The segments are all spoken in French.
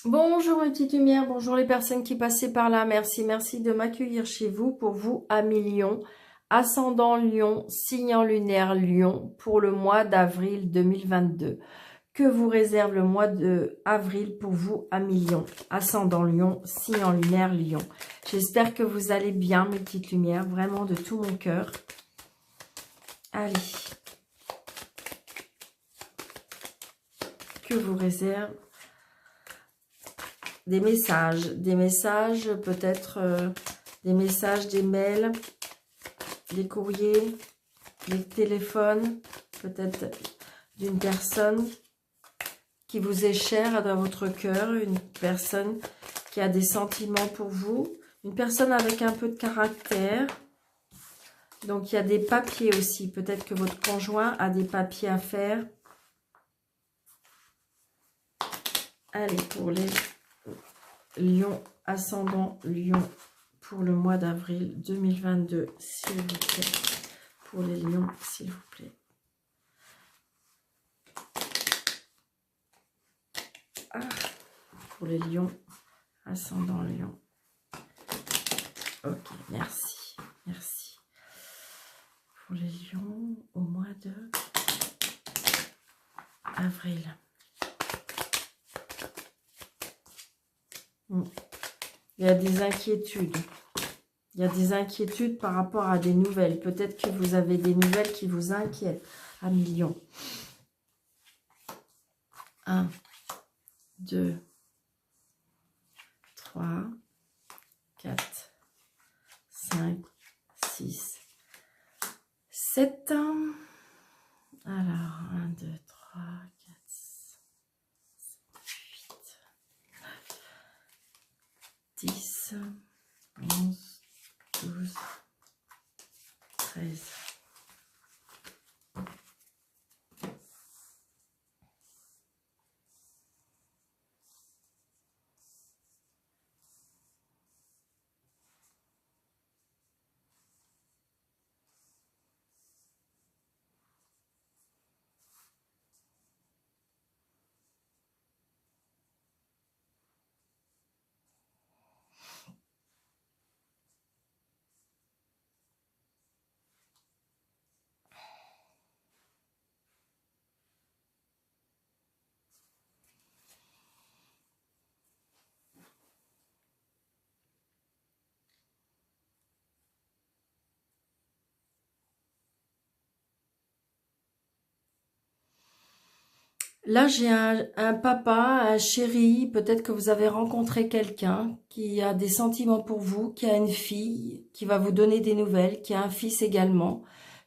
Bonjour mes petites lumières, bonjour les personnes qui passaient par là. Merci de m'accueillir chez vous pour vous Amis Lion, ascendant Lion, signe lunaire Lion pour le mois d'avril 2022. Que vous réserve le mois de avril pour vous Amis Lion, ascendant Lion, signe lunaire Lion. J'espère que vous allez bien mes petites lumières, vraiment de tout mon cœur. Allez. Que vous réserve des messages, peut-être des messages, des mails, des courriers, des téléphones, peut-être d'une personne qui vous est chère dans votre cœur, une personne qui a des sentiments pour vous, une personne avec un peu de caractère. Donc il y a des papiers aussi, peut-être que votre conjoint a des papiers à faire. Allez, pour les Lion, ascendant Lion, pour le mois d'avril 2022, s'il vous plaît. Pour les lions, s'il vous plaît. Ah, pour les lions, ascendant Lion. Ok, merci. Merci. Pour les lions, au mois de avril. Il y a des inquiétudes. Il y a des inquiétudes par rapport à des nouvelles. Peut-être que vous avez des nouvelles qui vous inquiètent. À millions. 1, 2, 3, 4, 5, 6, 7. Alors, 1, 2, 3, 4, 5, 8, 9, 10, 11, 12, 13. Là, j'ai un papa, un chéri, peut-être que vous avez rencontré quelqu'un qui a des sentiments pour vous, qui a une fille, qui va vous donner des nouvelles, qui a un fils également,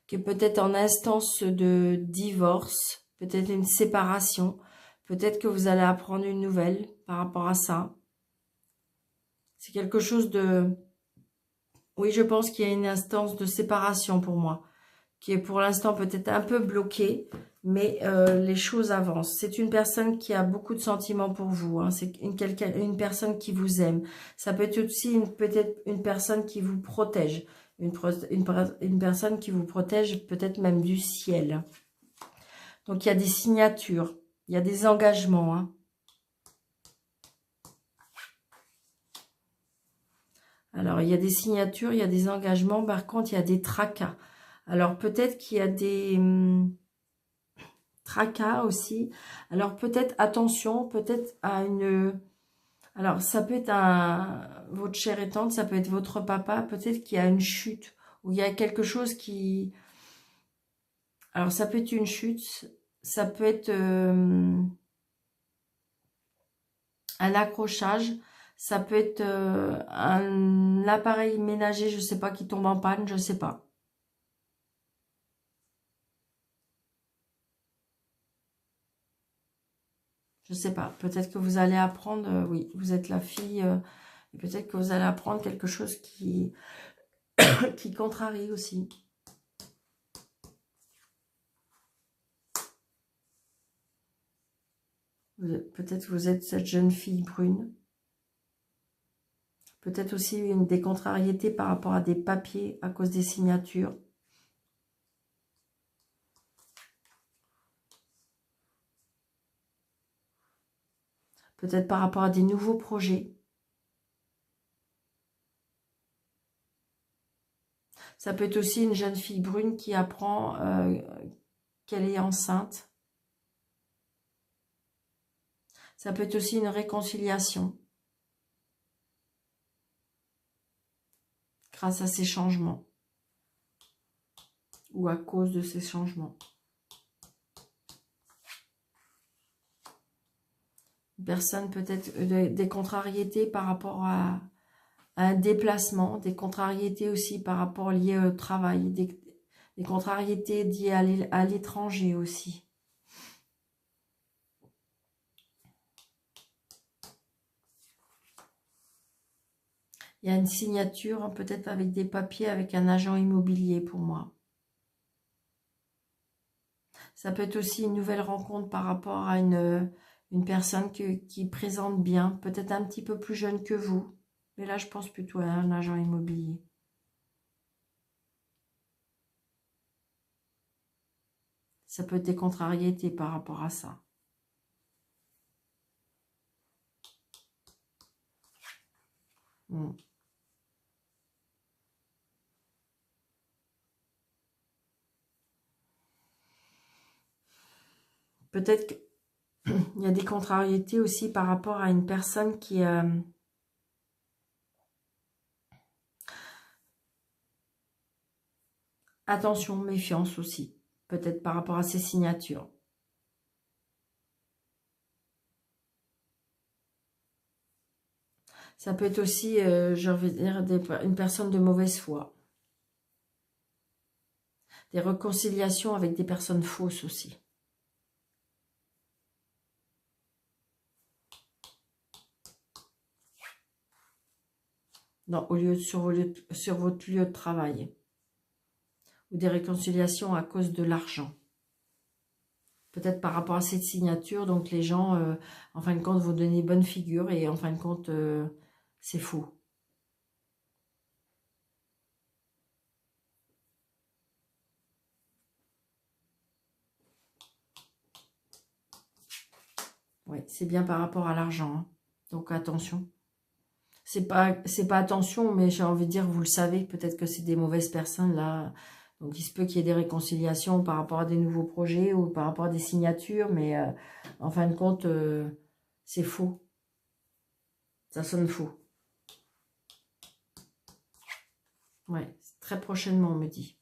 qui est peut-être en instance de divorce, peut-être une séparation, peut-être que vous allez apprendre une nouvelle par rapport à ça. C'est quelque chose de... Oui, je pense qu'il y a une instance de séparation pour moi, qui est pour l'instant peut-être un peu bloquée, mais les choses avancent. C'est une personne qui a beaucoup de sentiments pour vous, hein. C'est une personne qui vous aime. Ça peut être aussi peut-être une personne qui vous protège, une personne qui vous protège peut-être même du ciel. Donc il y a des signatures, il y a des engagements, hein. Alors, il y a des signatures, il y a des engagements. Par contre, il y a des tracas. Alors, peut-être qu'il y a des tracas aussi. Alors, peut-être, attention, peut-être à une... Alors, ça peut être votre chère et tante, ça peut être votre papa. Peut-être qu'il y a une chute. Ou il y a quelque chose qui... Alors, ça peut être une chute. Ça peut être un accrochage. Ça peut être un appareil ménager, je sais pas, qui tombe en panne, je sais pas. Je sais pas, peut-être que vous allez apprendre, oui, vous êtes la fille, et peut-être que vous allez apprendre quelque chose qui, qui contrarie aussi. Peut-être que vous êtes cette jeune fille brune. Peut-être aussi des contrariétés par rapport à des papiers à cause des signatures. peut-être par rapport à des nouveaux projets. Ça peut être aussi une jeune fille brune qui apprend qu'elle est enceinte. Ça peut être aussi une réconciliation grâce à ces changements ou à cause de ces changements. Une personne peut-être des contrariétés par rapport à un déplacement, des contrariétés aussi par rapport liées au travail, des contrariétés liées à l'étranger aussi. Il y a une signature, peut-être avec des papiers, avec un agent immobilier pour moi. Ça peut être aussi une nouvelle rencontre par rapport à une personne qui présente bien, peut-être un petit peu plus jeune que vous. Mais là, je pense plutôt à un agent immobilier. Ça peut être des contrariétés par rapport à ça. Peut-être qu'il y a des contrariétés aussi par rapport à une personne qui... Attention, méfiance aussi. Peut-être par rapport à ces signatures. Ça peut être aussi, je vais dire, une personne de mauvaise foi. Des réconciliations avec des personnes fausses aussi. Non, sur votre lieu de travail. Ou des réconciliations à cause de l'argent. Peut-être par rapport à cette signature, donc les gens, en fin de compte, vous donnez bonne figure et en fin de compte, c'est faux. Oui, c'est bien par rapport à l'argent. Hein. Donc attention. C'est pas attention, mais j'ai envie de dire, vous le savez, peut-être que c'est des mauvaises personnes là. Donc il se peut qu'il y ait des réconciliations par rapport à des nouveaux projets ou par rapport à des signatures, mais en fin de compte, c'est faux. Ça sonne faux. Ouais, très prochainement, on me dit.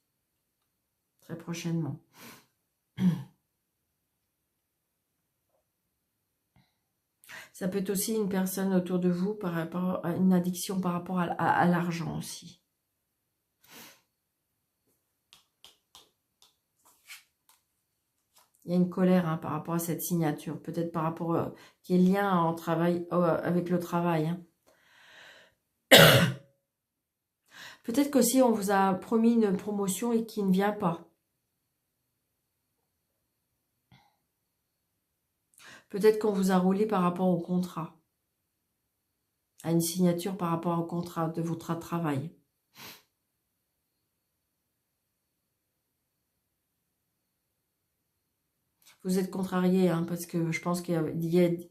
Très prochainement. Ça peut être aussi une personne autour de vous par rapport à une addiction par rapport à l'argent aussi. Il y a une colère hein, par rapport à cette signature. Peut-être par rapport qui est lien en travail, avec le travail. Hein. Peut-être qu'aussi on vous a promis une promotion et qui ne vient pas. Peut-être qu'on vous a roulé par rapport au contrat. À une signature par rapport au contrat de votre travail. Vous êtes contrarié, hein, parce que je pense qu'il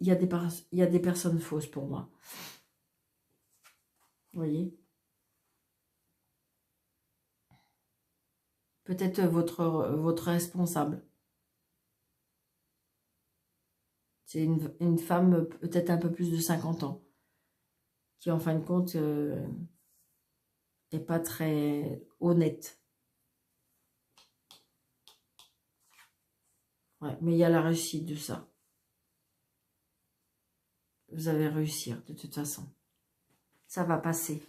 y a des personnes fausses pour moi. Vous voyez? Peut-être votre responsable. C'est une femme peut-être un peu plus de 50 ans. Qui en fin de compte n'est pas très honnête. Ouais, mais il y a la réussite de ça. Vous allez réussir de toute façon. Ça va passer.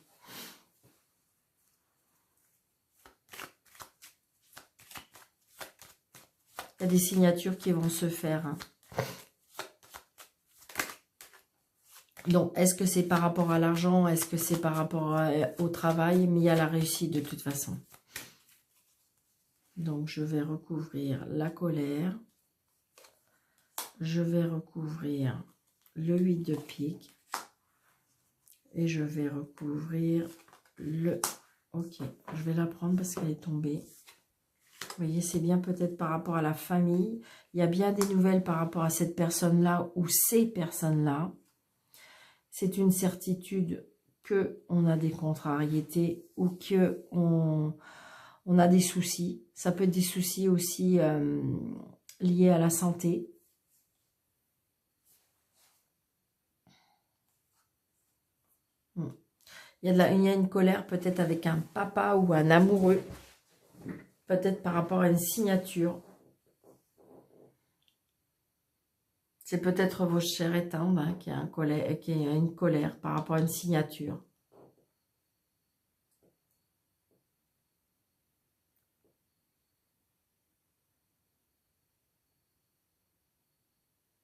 Il y a des signatures qui vont se faire. Hein. Donc, est-ce que c'est par rapport à l'argent? Est-ce que c'est par rapport au travail? Mais il y a la réussite de toute façon. Donc, je vais recouvrir la colère. Je vais recouvrir le 8 de pique. Et je vais recouvrir le... Ok, je vais la prendre parce qu'elle est tombée. Vous voyez, c'est bien peut-être par rapport à la famille. Il y a bien des nouvelles par rapport à cette personne-là ou ces personnes-là. c'est une certitude que on a des contrariétés ou que on a des soucis. Ça peut être des soucis aussi liés à la santé. Il y a une colère peut-être avec un papa ou un amoureux, peut-être par rapport à une signature. C'est peut-être votre chair éteinte qui a une colère par rapport à une signature.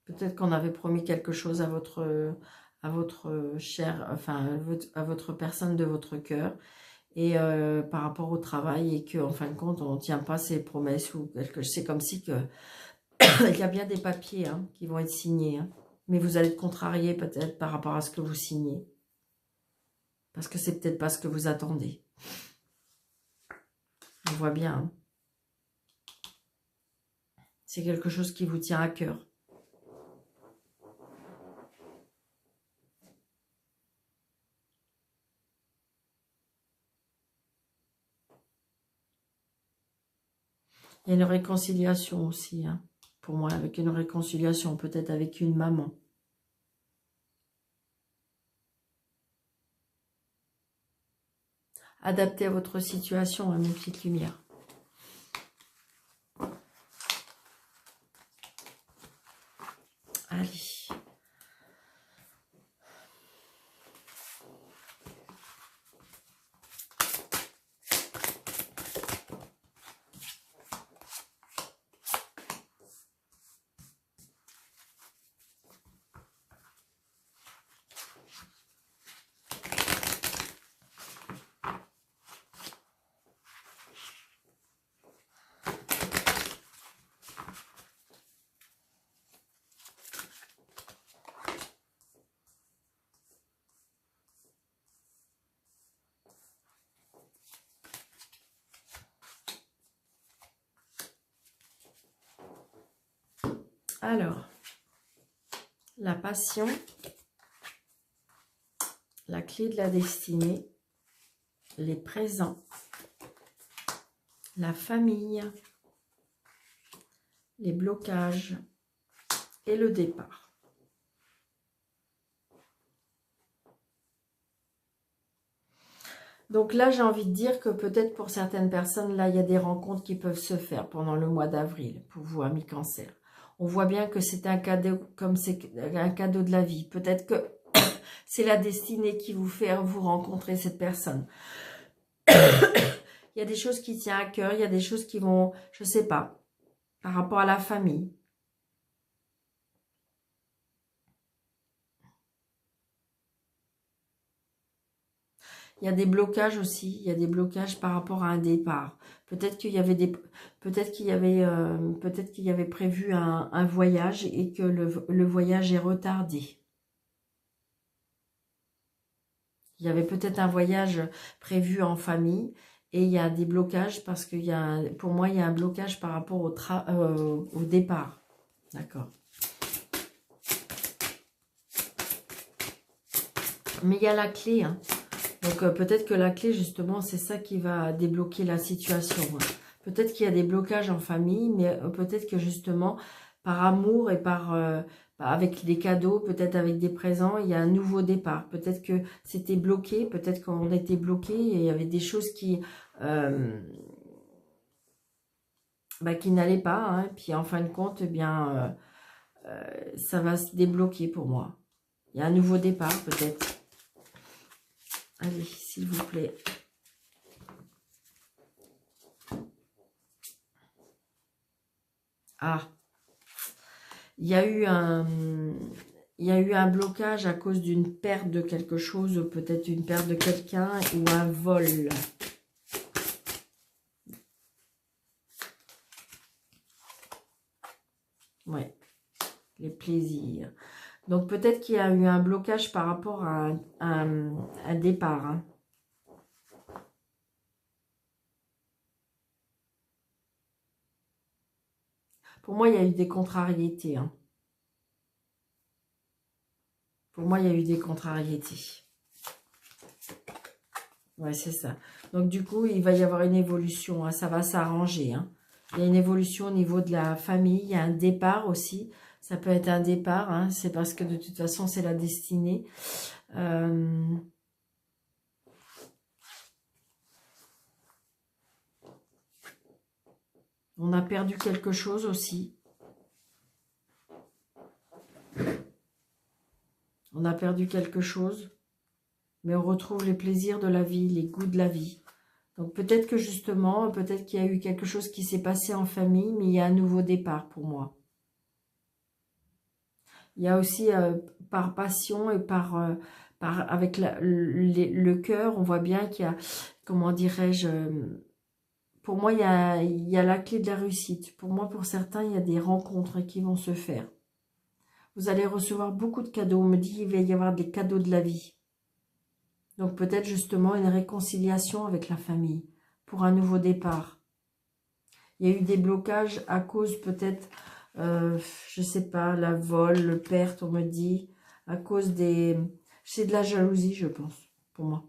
Peut-être qu'on avait promis quelque chose à votre chair, enfin à votre personne de votre cœur, et par rapport au travail, et qu'en fin de compte, on ne tient pas ses promesses, ou quelque chose. C'est comme si que il y a bien des papiers qui vont être signés, mais vous allez être contrarié peut-être par rapport à ce que vous signez, parce que c'est peut-être pas ce que vous attendez. On voit bien. C'est quelque chose qui vous tient à cœur. Il y a une réconciliation aussi, pour moi, avec une réconciliation, peut-être avec une maman. Adapté à votre situation, mes petites lumières. Allez. Alors, la passion, la clé de la destinée, les présents, la famille, les blocages et le départ. Donc là, j'ai envie de dire que peut-être pour certaines personnes, là, il y a des rencontres qui peuvent se faire pendant le mois d'avril, pour vous, amis Cancer. On voit bien que c'est un cadeau, comme c'est un cadeau de la vie. Peut-être que c'est la destinée qui vous fait vous rencontrer cette personne. Il y a des choses qui tiennent à cœur, il y a des choses qui vont, je sais pas, par rapport à la famille. Il y a des blocages aussi, il y a des blocages par rapport à un départ. Peut-être qu'il y avait peut-être qu'il y avait prévu un voyage et que le voyage est retardé. Il y avait peut-être un voyage prévu en famille et il y a des blocages parce que pour moi, il y a un blocage par rapport au départ. D'accord. Mais il y a la clé, Donc peut-être que la clé, justement, c'est ça qui va débloquer la situation. Peut-être qu'il y a des blocages en famille, mais peut-être que justement, par amour et avec des cadeaux, peut-être avec des présents, il y a un nouveau départ. Peut-être que c'était bloqué, peut-être qu'on était bloqué et il y avait des choses qui n'allaient pas. Puis en fin de compte, eh bien, ça va se débloquer pour moi. Il y a un nouveau départ, peut-être. Allez, s'il vous plaît. Ah, il y a eu un blocage à cause d'une perte de quelque chose, peut-être une perte de quelqu'un ou un vol. Ouais, les plaisirs. Donc peut-être qu'il y a eu un blocage par rapport à un départ. Pour moi, il y a eu des contrariétés. Pour moi, il y a eu des contrariétés. Ouais, c'est ça. Donc, du coup, il va y avoir une évolution. Hein, ça va s'arranger. Hein. Il y a une évolution au niveau de la famille. Il y a un départ aussi. Ça peut être un départ. Hein, c'est parce que de toute façon, c'est la destinée. On a perdu quelque chose aussi. On a perdu quelque chose. Mais on retrouve les plaisirs de la vie, les goûts de la vie. Donc peut-être que justement, peut-être qu'il y a eu quelque chose qui s'est passé en famille, mais il y a un nouveau départ pour moi. Il y a aussi par passion et avec le cœur, on voit bien qu'il y a, comment dirais-je, pour moi, il y a la clé de la réussite. Pour moi, pour certains, il y a des rencontres qui vont se faire. Vous allez recevoir beaucoup de cadeaux. On me dit qu'il va y avoir des cadeaux de la vie. Donc peut-être justement une réconciliation avec la famille pour un nouveau départ. Il y a eu des blocages à cause peut-être, je ne sais pas, la vol, le perte, on me dit, à cause des... C'est de la jalousie, je pense, pour moi.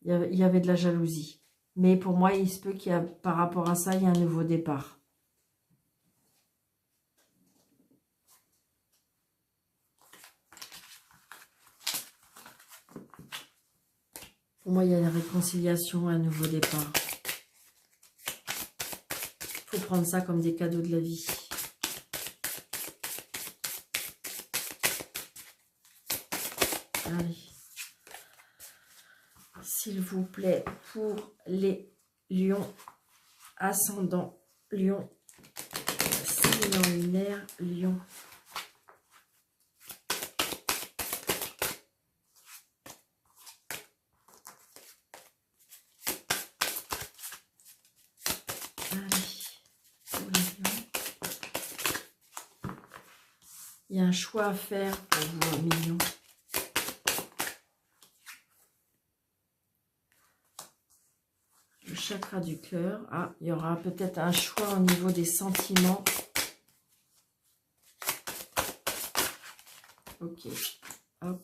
Il y avait de la jalousie. Mais pour moi, il se peut qu'il y a, par rapport à ça, il y a un nouveau départ. Pour moi, il y a une réconciliation, un nouveau départ. Il faut prendre ça comme des cadeaux de la vie. Allez. S'il vous plaît, pour les lions, ascendant, lion, signe lunaire, lion. Il y a un choix à faire pour vous, millions. Le chakra du cœur. Ah, il y aura peut-être un choix au niveau des sentiments. Ok. Hop.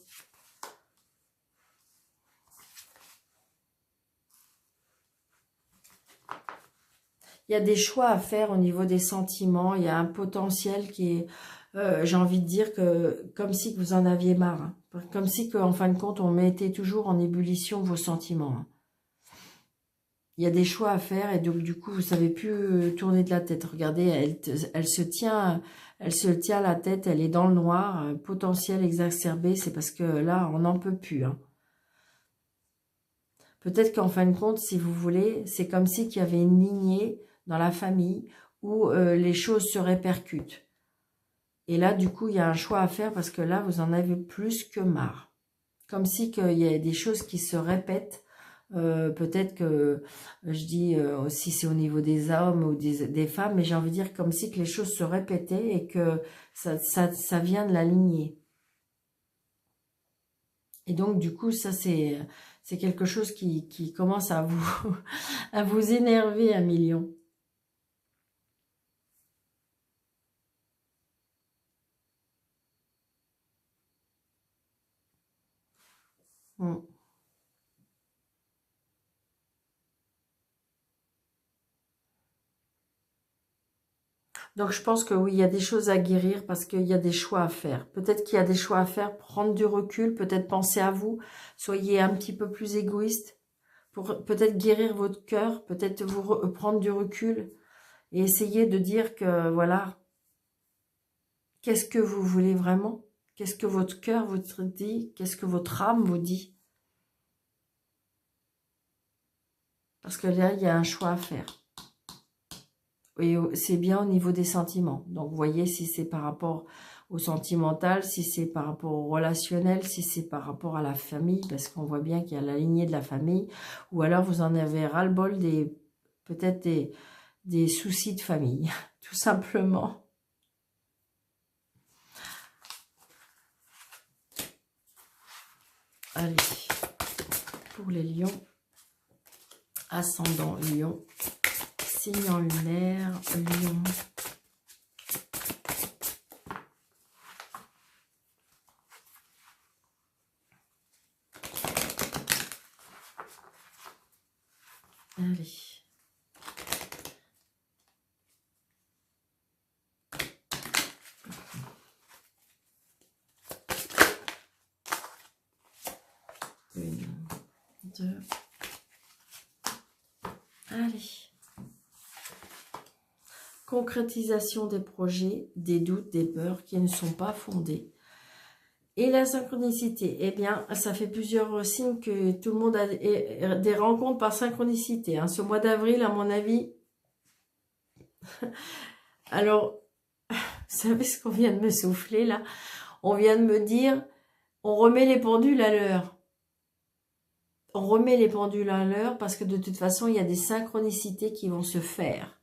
Il y a des choix à faire au niveau des sentiments. Il y a un potentiel qui est... j'ai envie de dire que comme si que vous en aviez marre. Hein. Comme si qu'en fin de compte, on mettait toujours en ébullition vos sentiments. Hein. Il y a des choix à faire et donc du coup, vous ne savez plus tourner de la tête. Regardez, elle se tient la tête, elle est dans le noir. Potentiel exacerbé, c'est parce que là, on n'en peut plus. Hein. Peut-être qu'en fin de compte, si vous voulez, c'est comme si qu'il y avait une lignée dans la famille où les choses se répercutent. Et là, du coup, il y a un choix à faire parce que là, vous en avez plus que marre. Comme si qu'il y a des choses qui se répètent. Peut-être que, je dis, si c'est au niveau des hommes ou des femmes, mais j'ai envie de dire comme si que les choses se répétaient et que ça vient de la lignée. Et donc, du coup, ça, c'est quelque chose qui commence à à vous énerver un million. Donc, je pense que oui, il y a des choses à guérir parce qu'il y a des choix à faire. Peut-être qu'il y a des choix à faire, prendre du recul, peut-être penser à vous, soyez un petit peu plus égoïste pour peut-être guérir votre cœur, peut-être vous prendre du recul et essayer de dire que, voilà, qu'est-ce que vous voulez vraiment? Qu'est-ce que votre cœur vous dit? Qu'est-ce que votre âme vous dit? Parce que là, il y a un choix à faire. Et c'est bien au niveau des sentiments. Donc, vous voyez, si c'est par rapport au sentimental, si c'est par rapport au relationnel, si c'est par rapport à la famille, parce qu'on voit bien qu'il y a la lignée de la famille, ou alors vous en avez ras-le-bol peut-être des soucis de famille, tout simplement. Allez, pour les lions, ascendant lion, signe en lunaire, lion. Allez. Une, deux. Allez. Concrétisation des projets, des doutes, des peurs qui ne sont pas fondés. Et la synchronicité, eh bien, ça fait plusieurs signes que tout le monde a des rencontres par synchronicité. Hein. Ce mois d'avril, à mon avis, alors, vous savez ce qu'on vient de me souffler là? On vient de me dire, on remet les pendules à l'heure. On remet les pendules à l'heure parce que de toute façon, il y a des synchronicités qui vont se faire.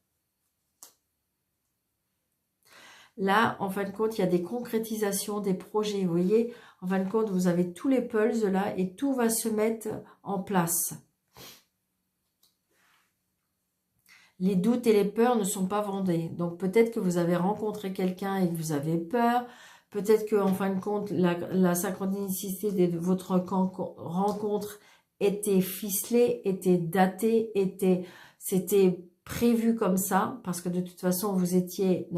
Là, en fin de compte, il y a des concrétisations, des projets. Vous voyez, en fin de compte, vous avez tous les pulses là et tout va se mettre en place. Les doutes et les peurs ne sont pas vendés. Donc, peut-être que vous avez rencontré quelqu'un et que vous avez peur. Peut-être que, en fin de compte, la synchronicité de votre rencontre était ficelée, était datée, c'était prévu comme ça. Parce que de toute façon, vous étiez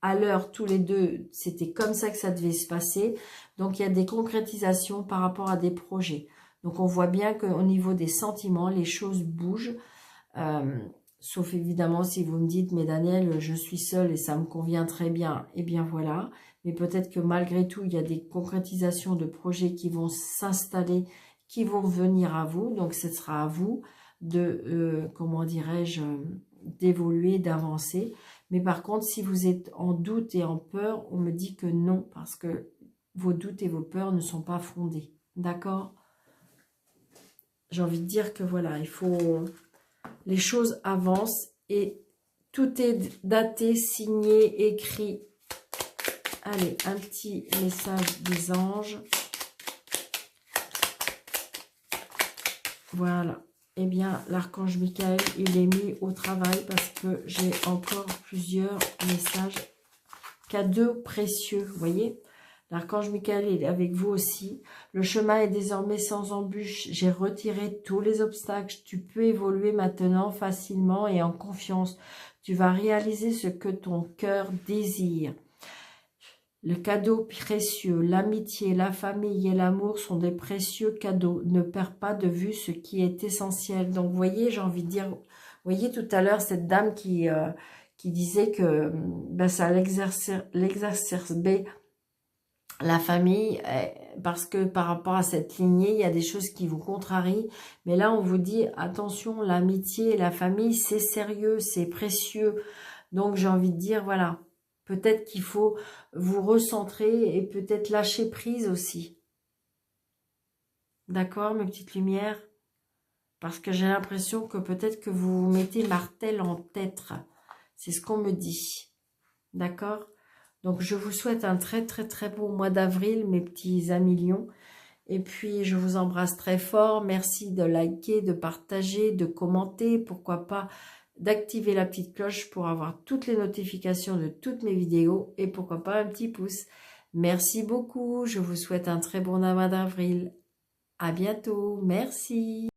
à l'heure tous les deux. C'était comme ça que ça devait se passer. Donc, il y a des concrétisations par rapport à des projets. Donc, on voit bien qu'au niveau des sentiments, les choses bougent. Sauf évidemment si vous me dites, mais Daniel, je suis seule et ça me convient très bien. Eh bien voilà. Mais peut-être que malgré tout, il y a des concrétisations de projets qui vont s'installer, qui vont venir à vous. Donc ce sera à vous de, comment dirais-je, d'évoluer, d'avancer. Mais par contre, si vous êtes en doute et en peur, on me dit que non, parce que vos doutes et vos peurs ne sont pas fondés. D'accord? J'ai envie de dire que voilà, il faut... Les choses avancent et tout est daté, signé, écrit. Allez, un petit message des anges. Voilà. Eh bien, l'archange Michael, il est mis au travail parce que j'ai encore plusieurs messages cadeaux précieux. Vous voyez ? L'archange Michael est avec vous aussi. Le chemin est désormais sans embûche. J'ai retiré tous les obstacles. Tu peux évoluer maintenant facilement et en confiance. Tu vas réaliser ce que ton cœur désire. Le cadeau précieux, l'amitié, la famille et l'amour sont des précieux cadeaux. Ne perds pas de vue ce qui est essentiel. Donc, vous voyez, j'ai envie de dire, vous voyez tout à l'heure cette dame qui disait que ben, ça l'exercerbait la famille, parce que par rapport à cette lignée, il y a des choses qui vous contrarient. Mais là, on vous dit, attention, l'amitié et la famille, c'est sérieux, c'est précieux. Donc, j'ai envie de dire, voilà, peut-être qu'il faut vous recentrer et peut-être lâcher prise aussi. D'accord, mes petites lumières? Parce que j'ai l'impression que peut-être que vous vous mettez martel en tête. C'est ce qu'on me dit. D'accord? Donc, je vous souhaite un très, très, très beau mois d'avril, mes petits amis lions. Et puis, je vous embrasse très fort. Merci de liker, de partager, de commenter. Pourquoi pas d'activer la petite cloche pour avoir toutes les notifications de toutes mes vidéos. Et pourquoi pas un petit pouce. Merci beaucoup. Je vous souhaite un très bon mois d'avril. À bientôt. Merci.